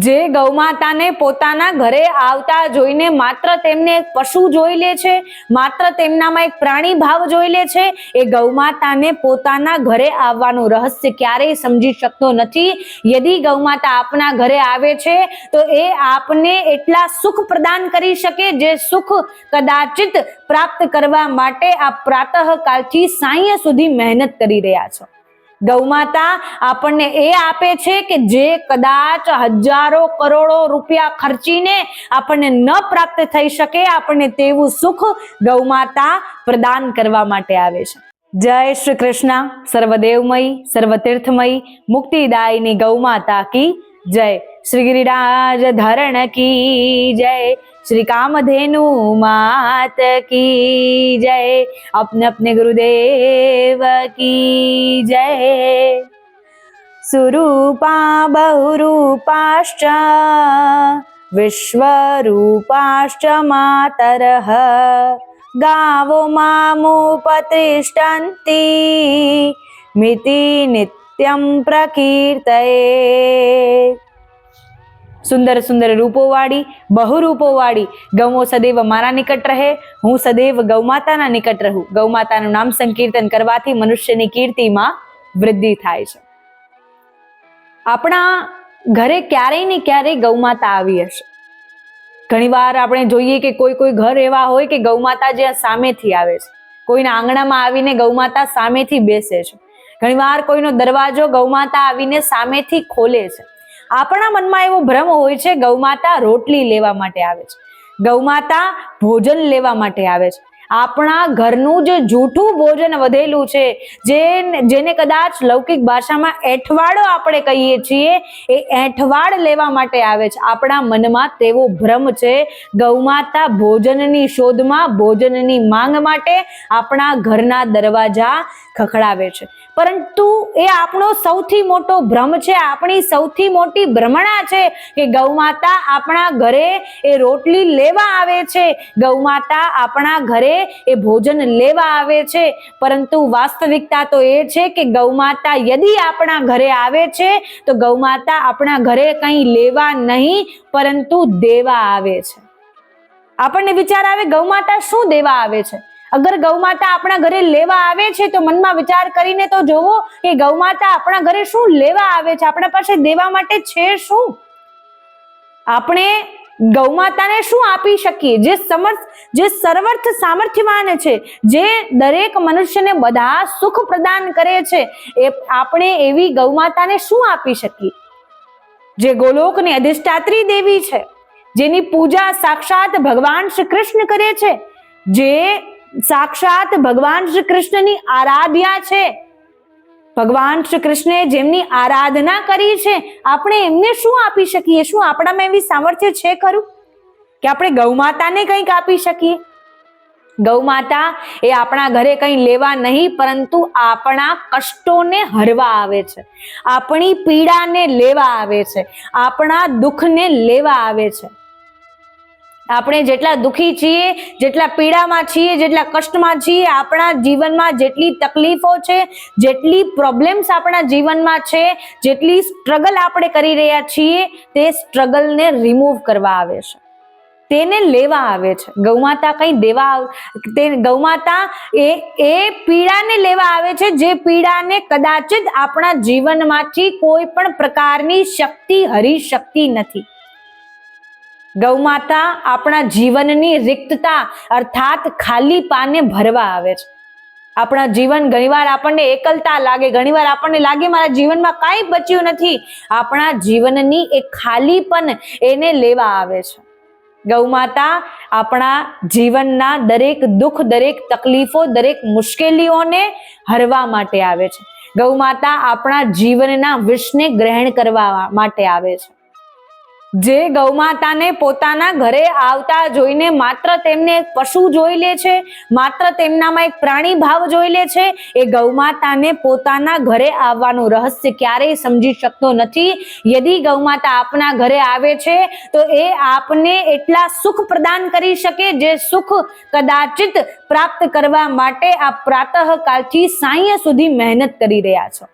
જે ગૌમાતાને પોતાના ઘરે આવતા જોઈને માત્ર તેમને એક પશુ જોઈ લે છે, માત્ર તેમનામાં એક પ્રાણી ભાવ જોઈ લે છે, એ ગૌમાતાને પોતાના ઘરે આવવાનું રહસ્ય ક્યારેય સમજી શકતો નથી. યદિ ગૌમાતા આપના ઘરે આવે છે તો એ આપને એટલા સુખ પ્રદાન કરી શકે જે સુખ કદાચિત પ્રાપ્ત કરવા માટે આપ પ્રાતઃકાલથી સાંય સુધી મહેનત કરી રહ્યા છો. ગૌમાતા આપણને એ આપે છે કે જે કદાચ હજારો કરોડો રૂપિયા ખર્ચીને આપણને ન પ્રાપ્ત થઈ શકે, આપણને તેવું સુખ ગૌમાતા પ્રદાન કરવા માટે આવે છે. જય શ્રી કૃષ્ણ. સર્વદેવમય, સર્વતીર્થમય, મુક્તિદાયિની ગૌમાતા કી જય. શ્રી ગિરિરાજ ધરણ કી જય. श्री कामधेनु मात की जय. अपने अपने गुरुदेव की जय. सुरूपा बहुरूपाश्च विश्वरूपाश्च मातरः गावो मामुपतिष्ठन्ति मिति नित्यं प्रकीर्तये. सुंदर सुंदर रूपों वाली, बहुरूपों वाली गौओं सदैव मारा निकट रहे, हूँ सदैव गौमाताना निकट रहूं. गौमाताનું નામ સંકીર્તન કરવાથી મનુષ્યની કીર્તિમાં વૃદ્ધિ થાય છે. આપણા ઘરે ક્યારેય ને ક્યારેય ગૌમાતા આવી હશે. ઘણીવાર આપણે જોઈએ કે કોઈ કોઈ ઘર એવા હોય કે ગૌમાતા જ્યાં સામેથી આવે છે, કોઈના આંગણામાં આવીને ગૌમાતા સામેથી બેસે છે. ઘણીવાર કોઈનો દરવાજો ગૌમાતા આવીને સામેથી ખોલે છે. આપણા મનમાં એવો ભ્રમ હોય છે ગૌમાતા રોટલી લેવા માટે આવે છે, ગૌમાતા ભોજન લેવા માટે આવે છે. આપણા ઘરનું જે જૂઠું ભોજન વધેલું છે, જેને કદાચ લૌકિક ભાષામાં એઠવાડો આપણે કહીએ છીએ, એ એઠવાડ લેવા માટે આવે છે. આપણા મનમાં તેવો ભ્રમ છે. ગૌમાતા ભોજનની શોધમાં, ભોજનની માંગ માટે આપણા ઘરના દરવાજા ખખડાવે છે. પરંતુ એ આપણો સૌથી મોટો ભ્રમ છે, આપણી સૌથી મોટી ભ્રમણા છે કે ગૌમાતા આપણા ઘરે એ રોટલી લેવા આવે છે, ગૌમાતા આપણા ઘરે એ ભોજન લેવા આવે છે. પરંતુ વાસ્તવિકતા તો એ છે કે ગૌમાતા યદિ આપણા ઘરે આવે છે તો ગૌમાતા આપણા ઘરે કંઈ લેવા નહીં પરંતુ દેવા આવે છે. આપણને વિચાર આવે ગૌમાતા શું દેવા આવે છે? અગર ગૌમાતા આપણા ઘરે લેવા આવે છે તો મનમાં વિચાર કરીને તો જોવો કે ગૌમાતા આપણા ઘરે શું લેવા આવે છે, આપણા પાસે દેવા માટે છે શું? આપણે ગૌમાતાને શું આપી શકીએ? જે સર્વર્થ સામર્થ્યવાન છે, જે દરેક મનુષ્યને બધા સુખ પ્રદાન કરે છે, એ આપણે એવી ગૌમાતાને શું આપી શકીએ? જે ગોલોકની અધિષ્ઠાત્રી દેવી છે, જેની પૂજા સાક્ષાત ભગવાન શ્રી કૃષ્ણ કરે છે, જે સાક્ષાત ભગવાન શ્રી કૃષ્ણની આરાધ્યા છે, ભગવાન શ્રી કૃષ્ણે જેમની આરાધના કરી છે, આપણે એમને શું આપી શકીએ? શું આપણામાં એવી સામર્થ્ય છે ખરું કે આપણે ગૌમાતાને કંઈક આપી શકીએ? ગૌમાતા એ આપણા ઘરે કંઈ લેવા નહીં પરંતુ આપણા કષ્ટોને હરવા આવે છે, આપણી પીડાને લેવા આવે છે, આપણા દુઃખને લેવા આવે છે. આપણે જેટલા દુઃખી છીએ, જેટલા પીડામાં છીએ, જેટલા કષ્ટમાં છીએ, આપણા જીવનમાં જેટલી તકલીફો છે, જેટલી પ્રોબ્લેમ્સ આપણા જીવનમાં છે, જેટલી સ્ટ્રગલ આપણે કરી રહ્યા છીએ, તે સ્ટ્રગલને રિમૂવ કરવા આવે છે, તેને લેવા આવે છે. ગૌમાતા કંઈ દેવા, ગૌમાતા એ પીડાને લેવા આવે છે, જે પીડાને કદાચિત આપણા જીવનમાંથી કોઈ પણ પ્રકારની શક્તિ હરી શકતી નથી. ગૌમાતા આપણા જીવનની રિક્તતા અર્થાત ખાલીપાને ભરવા આવે છે. આપણા જીવન ઘણીવાર આપણને એકલતા લાગે, ઘણીવાર આપણને લાગે મારા જીવનમાં કાંઈ બચ્યું નથી. આપણા જીવનની એક ખાલીપન એને લેવા આવે છે. ગૌમાતા આપણા જીવનના દરેક દુઃખ, દરેક તકલીફો, દરેક મુશ્કેલીઓને હરવા માટે આવે છે. ગૌમાતા આપણા જીવનના વિષને ગ્રહણ કરવા માટે આવે છે. જે ગૌમાતાને પોતાના ઘરે આવતા જોઈને માત્ર તેમને એક પશુ જોઈ લે છે, માત્ર તેમનામાં એક પ્રાણી ભાવ જોઈ લે છે, એ ગૌમાતાને પોતાના ઘરે આવવાનું રહસ્ય ક્યારેય સમજી શકતો નથી. યદિ ગૌમાતા આપના ઘરે આવે છે તો એ આપને એટલા સુખ પ્રદાન કરી શકે જે સુખ કદાચિત પ્રાપ્ત કરવા માટે આપ પ્રાતઃકાલથી સાંય સુધી મહેનત કરી રહ્યા છો.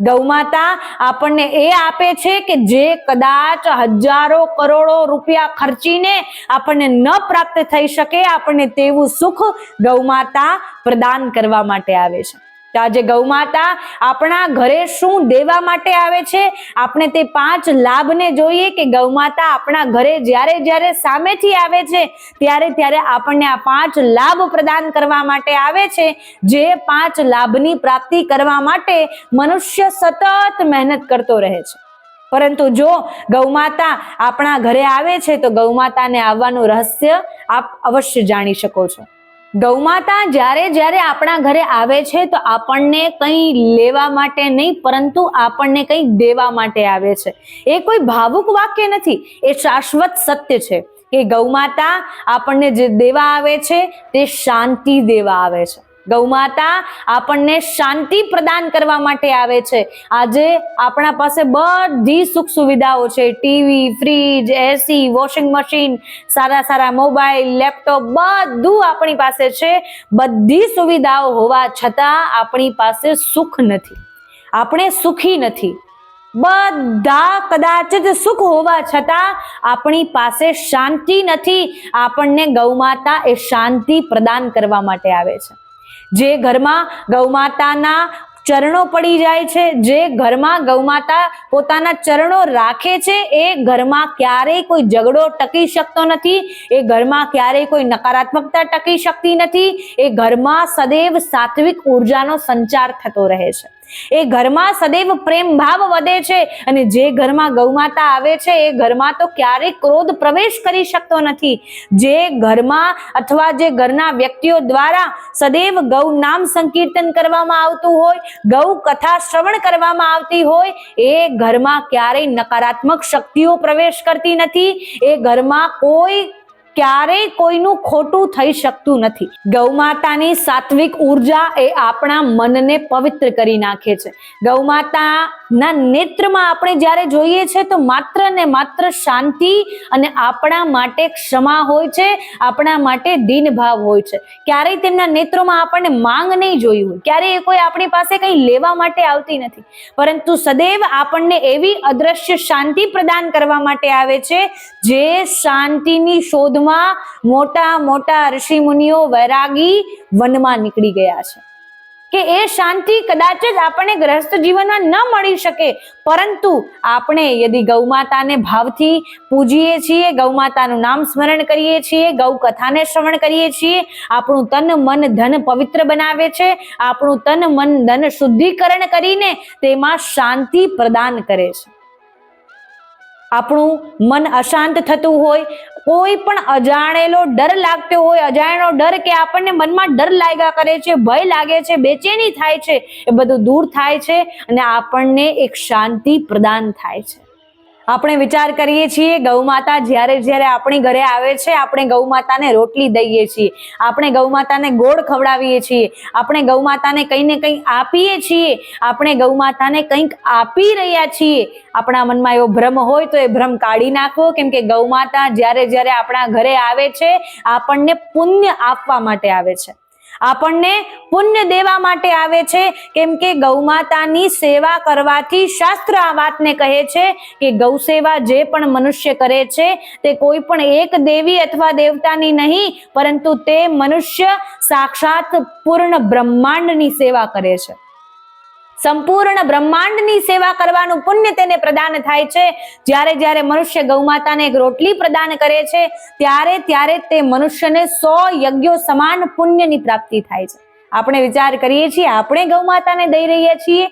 ગૌમાતા આપણને એ આપે છે કે જે કદાચ હજારો કરોડો રૂપિયા ખર્ચીને આપણને ન પ્રાપ્ત થઈ શકે, આપણને તેવું સુખ ગૌમાતા પ્રદાન કરવા માટે આવે છે. તો આજે ગૌમાતા આપણા ઘરે શું દેવા માટે આવે છે? આપણે તે 5 લાભને જોઈએ કે ગૌમાતા આપણા ઘરે જ્યારે જ્યારે સામેથી આવે છે ત્યારે ત્યારે આપણને આ 5 લાભ પ્રદાન કરવા માટે આવે છે. જે 5 લાભની પ્રાપ્તિ કરવા માટે મનુષ્ય સતત મહેનત કરતો રહે છે. પરંતુ જો ગૌમાતા આપણા ઘરે આવે છે તો ગૌમાતાને આવવાનું રહસ્ય આપ અવશ્ય જાણી શકો છો. ગૌમાતા જ્યારે જ્યારે આપણા ઘરે આવે છે તો આપણને કંઈ લેવા માટે નહીં, પરંતુ આપણને કંઈ દેવા માટે આવે છે. એ કોઈ ભાવુક વાક્ય નથી, એ શાશ્વત સત્ય છે કે ગૌમાતા આપણને જે દેવા આવે છે તે શાંતિ દેવા આવે છે. ગૌમાતા આપણને શાંતિ પ્રદાન કરવા માટે આવે છે. આજે આપણા પાસે બધી સુખ સુવિધાઓ છે, ટીવી, ફ્રીજ, એસી, વોશિંગ મશીન, સારા સારા મોબાઈલ, લેપટોપ, બધું આપણી પાસે છે. બધી સુવિધાઓ હોવા છતાં આપણી પાસે સુખ નથી, આપણે સુખી નથી. બધા કદાચ જ સુખ હોવા છતાં આપણી પાસે શાંતિ નથી. આપણને ગૌમાતા એ શાંતિ પ્રદાન કરવા માટે આવે છે. જે ઘરમાં ગૌમાતાના ચરણો પડી જાય છે, જે ઘરમાં ગૌમાતા પોતાના ચરણો રાખે છે, એ ઘરમાં ક્યારેય કોઈ ઝઘડો ટકી શકતો નથી, એ ઘરમાં ક્યારેય કોઈ નકારાત્મકતા ટકી શકતી નથી. એ ઘરમાં સદૈવ સાત્વિક ઉર્જાનો સંચાર થતો રહે છે. એ ઘરમાં સદૈવ પ્રેમ ભાવ વધે છે. અને જે ઘરમાં ગૌમાતા આવે છે એ ઘરમાં તો ક્યારેય ક્રોધ પ્રવેશ કરી શકતો નથી. જે ઘરમાં અથવા જે ઘરના વ્યક્તિઓ દ્વારા સદૈવ ગૌ નામ સંકીર્તન કરવામાં આવતું હોય, ગૌ કથા શ્રવણ કરવામાં આવતી હોય, એ ઘરમાં ક્યારેય નકારાત્મક શક્તિઓ પ્રવેશ કરતી નથી. એ ઘરમાં ક્યારેય કોઈનું ખોટું થઈ શકતું નથી. ગૌમાતાની સાત્વિક ઉર્જા એ આપણા મનને પવિત્ર કરી નાખે છે. ગૌમાતાના નેત્રમાં આપણે જ્યારે જોઈએ છે તો માત્ર ને માત્ર શાંતિ અને આપણા માટે ક્ષમા હોય છે, આપણા માટે દીનભાવ હોય છે. ક્યારેય તેમના નેત્રોમાં આપણને માંગ નહીં જોઈ હોય, ક્યારેય કોઈ આપણી પાસે કંઈ લેવા માટે આવતી નથી, પરંતુ સદૈવ આપણને એવી અદ્રશ્ય શાંતિ પ્રદાન કરવા માટે આવે છે. જે શાંતિની શોધ મોટા મોટા ઋષિ મુનિઓ વૈરાગી વનમાં નીકળી ગયા છે કે એ શાંતિ કદાચ જ આપણને ગ્રહસ્થ જીવનમાં ન મળી શકે, પરંતુ આપણે યદિ ગૌમાતાને ભાવથી પૂજીએ છીએ, ગૌમાતાનું નામ સ્મરણ કરીએ છીએ, ગૌ કથાને શ્રવણ કરીએ છીએ, આપણું તન મન ધન પવિત્ર બનાવે છે. આપણું તન મન ધન શુદ્ધિકરણ કરીને તેમાં શાંતિ પ્રદાન કરે છે. આપણું મન અશાંત થતું હોય, કોઈ પણ અજાણેલો ડર લાગતો હોય, અજાણ્યો ડર કે આપણને મનમાં ડર લાગ્યા કરે છે, ભય લાગે છે, બેચેની થાય છે, એ બધું દૂર થાય છે અને આપણને એક શાંતિ પ્રદાન થાય છે. આપણે વિચાર કરીએ છીએ ગૌમાતા જ્યારે જ્યારે આપણી ઘરે આવે છે, આપણે ગૌમાતાને રોટલી દઈએ છીએ, આપણે ગૌમાતાને ગોળ ખવડાવીએ છીએ, આપણે ગૌમાતાને કંઈ ને કંઈ આપીએ છીએ, આપણે ગૌમાતાને કંઈક આપી રહ્યા છીએ. આપણા મનમાં એવો ભ્રમ હોય તો એ ભ્રમ કાઢી નાખવો, કેમ કે ગૌમાતા જ્યારે જ્યારે આપણા ઘરે આવે છે આપણને પુણ્ય આપવા માટે આવે છે, આપણને પુણ્ય દેવા માટે આવે છે. કેમ કે ગૌમાતાની સેવા કરવાથી શાસ્ત્ર આ વાતને કહે છે કે ગૌ સેવા જે પણ મનુષ્ય કરે છે તે કોઈ પણ એક દેવી અથવા દેવતાની નહીં, પરંતુ તે મનુષ્ય સાક્ષાત પૂર્ણ બ્રહ્માંડની સેવા કરે છે. સંપૂર્ણ બ્રહ્માંડની સેવા કરવાનું પુણ્ય તેને પ્રદાન થાય છે. જ્યારે જ્યારે મનુષ્ય ગૌમાતાને એક રોટલી પ્રદાન કરે છે ત્યારે ત્યારે તે મનુષ્યને 100 યજ્ઞો સમાન પુણ્યની પ્રાપ્તિ થાય છે. આપણે વિચાર કરીએ છીએ આપણે ગૌમાતાને દઈ રહ્યા છીએ?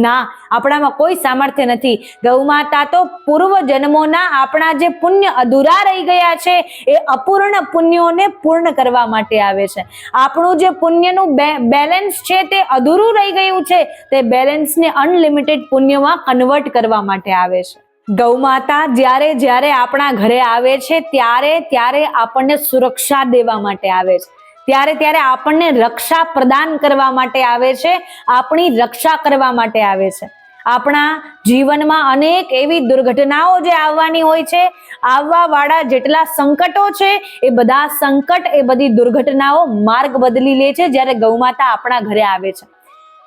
ના, આપણામાં કોઈ સામર્થ્ય નથી. ગૌમાતા તો પૂર્વ જન્મોના આપણા જે પુણ્ય અધૂરા રહી ગયા છે એ અપૂર્ણ પુણ્યોને પૂર્ણ કરવા માટે આવે છે. આપણું જે પુણ્યનું બેલેન્સ છે તે અધૂરું રહી ગયું છે, તે બેલેન્સને અનલિમિટેડ પુણ્યમાં કન્વર્ટ કરવા માટે આવે છે. ગૌમાતા જ્યારે જ્યારે આપણા ઘરે આવે છે ત્યારે ત્યારે આપણને સુરક્ષા દેવા માટે આવે છે, ત્યારે ત્યારે આપણને રક્ષા પ્રદાન કરવા માટે આવે છે, આપણી રક્ષા કરવા માટે આવે છે. આપણા જીવનમાં અનેક એવી દુર્ઘટનાઓ જે આવવાની હોય છે, આવવા વાળા જેટલા સંકટો છે એ બધા સંકટ, એ બધી દુર્ઘટનાઓ માર્ગ બદલી લે છે જ્યારે ગૌમાતા આપણા ઘરે આવે છે.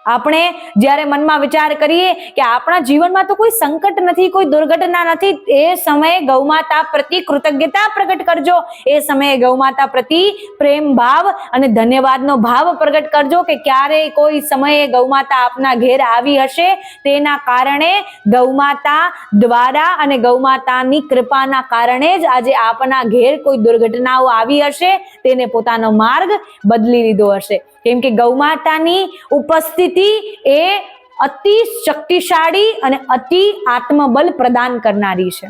આપણે જ્યારે મનમાં વિચાર કરીએ કે આપણા જીવનમાં તો કોઈ સંકટ નથી, કોઈ દુર્ઘટના નથી, એ સમયે ગૌમાતા પ્રતિ કૃતજ્ઞતા પ્રગટ કરજો. એ સમયે ગૌમાતા પ્રતિ પ્રેમ ભાવ અને ધન્યવાદનો ભાવ પ્રગટ કરજો કે ક્યારેય કોઈ સમયે ગૌમાતા આપના ઘેર આવી હશે, તેના કારણે ગૌમાતા દ્વારા અને ગૌમાતાની કૃપાના કારણે જ આજે આપના ઘેર કોઈ દુર્ઘટનાઓ આવી હશે, તેને પોતાનો માર્ગ બદલી લીધો હશે. કેમ કે ગૌમાતાની ઉપસ્થિતિ એ અતિ શક્તિશાળી અને અતિ આત્મબલ પ્રદાન કરનારી છે.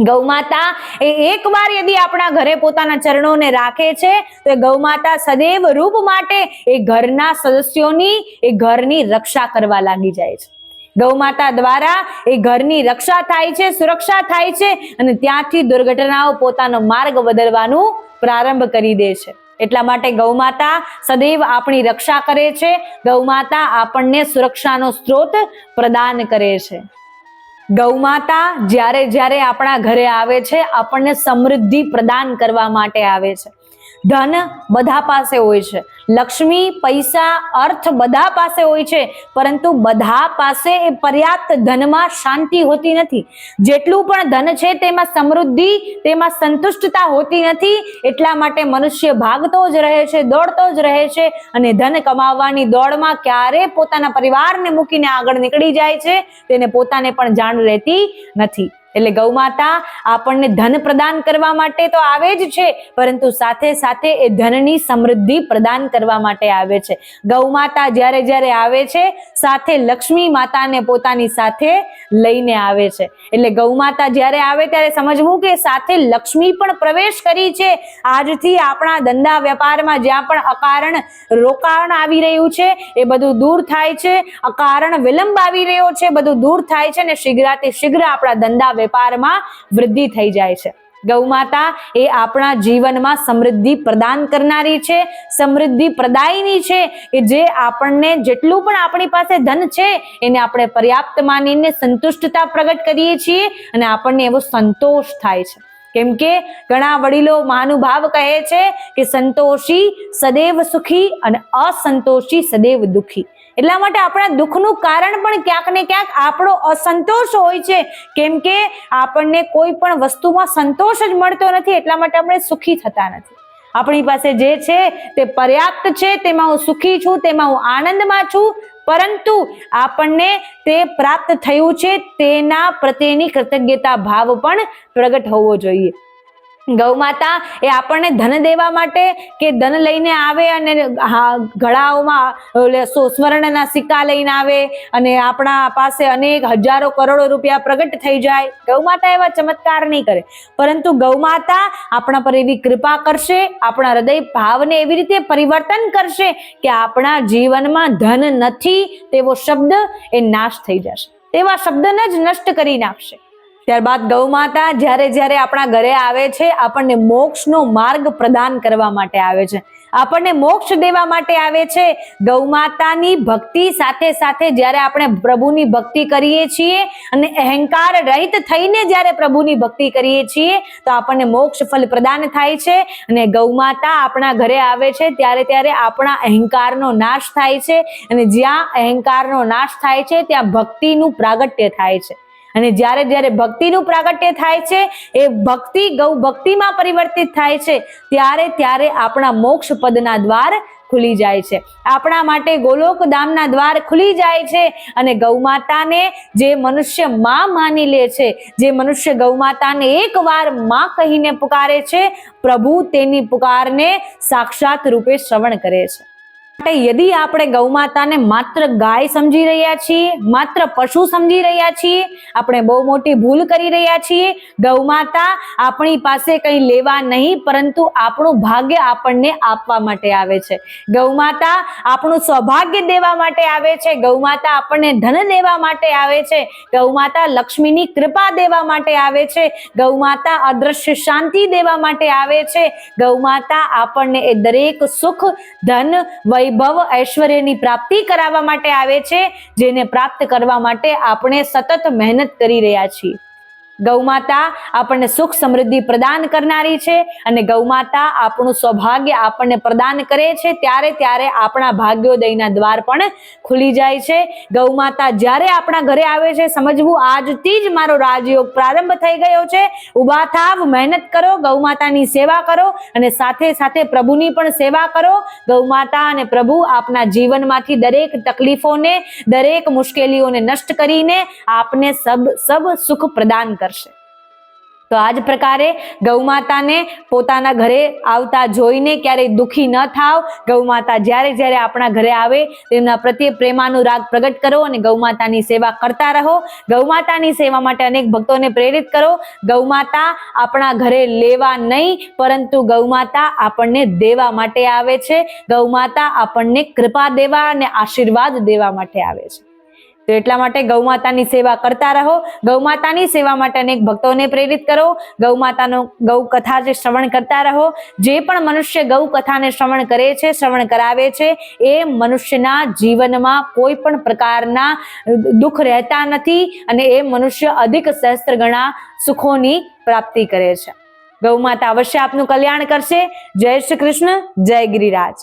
ગૌમાતા એ એકવાર યદી આપણા ઘરે પોતાના ચરણોને રાખે છે તો એ ગૌમાતા સદૈવ રૂપ માટે એ ઘરના સદસ્યોની, એ ઘરની રક્ષા કરવા લાગી જાય છે. ગૌમાતા દ્વારા એ ઘરની રક્ષા થાય છે, સુરક્ષા થાય છે અને ત્યાંથી દુર્ઘટનાઓ પોતાનો માર્ગ બદલવાનું પ્રારંભ કરી દે છે. એટલા માટે ગૌમાતા સદૈવ આપણી રક્ષા કરે છે. ગૌમાતા આપણને સુરક્ષાનો સ્ત્રોત પ્રદાન કરે છે. ગૌમાતા જ્યારે જ્યારે આપણા ઘરે આવે છે, આપણને સમૃદ્ધિ પ્રદાન કરવા માટે આવે છે. ધન બધા પાસે હોય છે, લક્ષ્મી, પૈસા, અર્થ બધા પાસે હોય છે, પરંતુ બધા પાસે એ પર્યાપ્ત ધનમાં શાંતિ હોતી નથી. જેટલું પણ ધન છે તેમાં સમૃદ્ધિ, તેમાં સંતુષ્ટતા હોતી નથી. એટલા માટે મનુષ્ય ભાગતો જ રહે છે, દોડતો જ રહે છે અને ધન કમાવવાની દોડમાં ક્યારે પોતાના પરિવારને મૂકીને આગળ નીકળી જાય છે, તેને પોતાને પણ જાણ રહેતી નથી. એટલે ગૌમાતા આપણને ધન પ્રદાન કરવા માટે તો આવે જ છે, પરંતુ સાથે સાથે એ ધનની સમૃદ્ધિ પ્રદાન કરવા માટે આવે છે. ગૌમાતા જ્યારે જ્યારે આવે છે, સાથે લક્ષ્મી માતાને પોતાની સાથે લઈને આવે છે. એટલે ગૌમાતા જ્યારે આવે ત્યારે સમજવું કે સાથે લક્ષ્મી પણ પ્રવેશ કરી છે. આજથી આપણા ધંધા વેપારમાં જ્યાં પણ અકારણ રોકાણ આવી રહ્યું છે એ બધું દૂર થાય છે, અકારણ વિલંબ આવી રહ્યો છે બધું દૂર થાય છે અને શીઘ્રાતિ શીઘ્ર આપણા ધંધા વેપારમાં વૃદ્ધિ થઈ જાય છે. ગૌમાતા એ આપણા જીવનમાં સમૃદ્ધિ પ્રદાન કરનારી છે, સમૃદ્ધિ પ્રદાયિની છે કે જે આપણને જેટલું પણ આપણી પાસે ધન છે એને આપણે પર્યાપ્ત માનીને સંતુષ્ટતા પ્રગટ કરીએ છીએ અને આપણને એવો સંતોષ થાય છે. કેમ કે ઘણા વડીલો મહાનુભાવ કહે છે કે સંતોષી સદૈવ સુખી અને અસંતોષી સદૈવ દુઃખી. એટલા માટે આપણા દુઃખનું કારણ પણ ક્યાંક ને ક્યાંક આપણો અસંતોષ હોય છે. કેમ કે આપણને કોઈ પણ વસ્તુમાં સંતોષ જ મળતો નથી, એટલા માટે આપણે સુખી થતા નથી. આપણી પાસે જે છે તે પર્યાપ્ત છે, તેમાં હું સુખી છું, તેમાં હું આનંદમાં છું, પરંતુ આપણને તે પ્રાપ્ત થયું છે તેના પ્રત્યેની કૃતજ્ઞતા ભાવ પણ પ્રગટ હોવો જોઈએ. ગૌમાતા એ આપણને ધન દેવા માટે કે ધન લઈને આવે અને ગળાઓમાં સ્વર્ણના સિક્કા લઈને આવે અને આપણા પાસે અનેક હજારો કરોડો રૂપિયા પ્રગટ થઈ જાય. ગૌમાતા એવા ચમત્કાર નહીં કરે, પરંતુ ગૌમાતા આપણા પર એવી કૃપા કરશે, આપણા હૃદય ભાવને એવી રીતે પરિવર્તન કરશે કે આપણા જીવનમાં ધન નથી તેવો શબ્દ એ નાશ થઈ જશે, તેવા શબ્દને જ નષ્ટ કરી નાખશે. ત્યારબાદ ગૌમાતા જ્યારે જ્યારે આપણા ઘરે આવે છે, આપણને મોક્ષનો માર્ગ પ્રદાન કરવા માટે આવે છે, આપણને મોક્ષ દેવા માટે આવે છે. ગૌમાતાની ભક્તિ સાથે સાથે જ્યારે આપણે પ્રભુની ભક્તિ કરીએ છીએ અને અહંકાર રહિત થઈને જ્યારે પ્રભુની ભક્તિ કરીએ છીએ તો આપણને મોક્ષ ફલ પ્રદાન થાય છે. અને ગૌમાતા આપણા ઘરે આવે છે ત્યારે ત્યારે આપણા અહંકારનો નાશ થાય છે અને જ્યાં અહંકારનો નાશ થાય છે ત્યાં ભક્તિનું પ્રાગટ્ય થાય છે. અને જ્યારે જ્યારે ભક્તિનું પ્રાગટ્ય થાય છે, એ ભક્તિ ગૌ ભક્તિમાં પરિવર્તિત થાય છે, ત્યારે ત્યારે આપણા મોક્ષ પદના દ્વાર ખુલી જાય છે, આપણા માટે ગોલોક ધામના દ્વાર ખુલી જાય છે. અને ગૌમાતાને જે મનુષ્ય માં માની લે છે, જે મનુષ્ય ગૌમાતાને એકવાર માં કહીને પુકારે છે, પ્રભુ તેની પુકારને સાક્ષાત રૂપે શ્રવણ કરે છે. યદી આપણે ગૌમાતાને માત્ર ગાય સમજી રહ્યા છીએ, માત્ર પશુ સમજી રહ્યા છીએ, આપણે બહુ મોટી ભૂલ કરી રહ્યા છીએ. ગૌમાતા આપણી પાસે કંઈ લેવા નહીં, પરંતુ આપણું ભાગ્ય આપણને આપવા માટે આવે છે. ગૌમાતા આપણું સૌભાગ્ય દેવા માટે આવે છે. ગૌમાતા આપણને ધન દેવા માટે આવે છે. ગૌમાતા લક્ષ્મીની કૃપા દેવા માટે આવે છે. ગૌમાતા અદ્રશ્ય શાંતિ દેવા માટે આવે છે. ગૌમાતા આપણને એ દરેક સુખ, ધન, વૈભવ, ઐશ્વર્યની પ્રાપ્તિ કરાવવા માટે આવે છે, જેને પ્રાપ્ત કરવા માટે આપણે સતત મહેનત કરી રહ્યા છીએ. ગૌ માતા આપણને સુખ સમૃદ્ધિ પ્રદાન કરનારી છે અને ગૌ માતા આપણું સૌભાગ્ય આપણને પ્રદાન કરે છે ત્યારે આપણા ભાગ્યોદયના દ્વાર પણ ખુલી જાય છે. ગૌ માતા જ્યારે આપણા ઘરે આવે છે સમજવું આજથી જ મારો રાજયોગ પ્રારંભ થઈ ગયો છે. ઊભા થાવ, મહેનત કરો, ગૌ માતાની સેવા કરો અને સાથે સાથે પ્રભુની પણ સેવા કરો. ગૌ માતા અને પ્રભુ આપના જીવનમાંથી દરેક તકલીફોને, દરેક મુશ્કેલીઓને નષ્ટ કરીને આપને સબ સુખ પ્રદાન કરશે. તો આ જ પ્રકારે ગૌ માતાને પોતાના ઘરે આવતા જોઈને ક્યારેય દુઃખી ન થાવ. ગૌ માતા જ્યારે આપણા ઘરે આવે તેમના પ્રત્યે પ્રેમાનુરાગ પ્રગટ કરો અને ગૌ માતાની સેવા કરતા રહો. ગૌ માતાની સેવા માટે અનેક ભક્તોને પ્રેરિત કરો. ગૌ માતા આપણા ઘરે લેવા નહીં પરંતુ ગૌ માતા આપણને દેવા માટે આવે છે. ગૌ માતા આપણને કૃપા દેવા અને આશીર્વાદ દેવા માટે આવે છે. તો એટલા માટે ગૌ માતાની સેવા કરતા રહો. ગૌ માતાની સેવા માટે અનેક ભક્તોને પ્રેરિત કરો. ગૌ માતાનો ગૌ કથા જે શ્રવણ કરતા રહો. જે પણ મનુષ્ય ગૌ કથાને શ્રવણ કરે છે, શ્રવણ કરાવે છે, એ મનુષ્યના જીવનમાં કોઈ પણ પ્રકારના દુઃખ રહેતા નથી અને એ મનુષ્ય અધિક સહસ્ત્ર ગણા સુખોની પ્રાપ્તિ કરે છે. ગૌ માતા અવશ્ય આપનું કલ્યાણ કરશે. જય શ્રી કૃષ્ણ, જય ગિરિરાજ.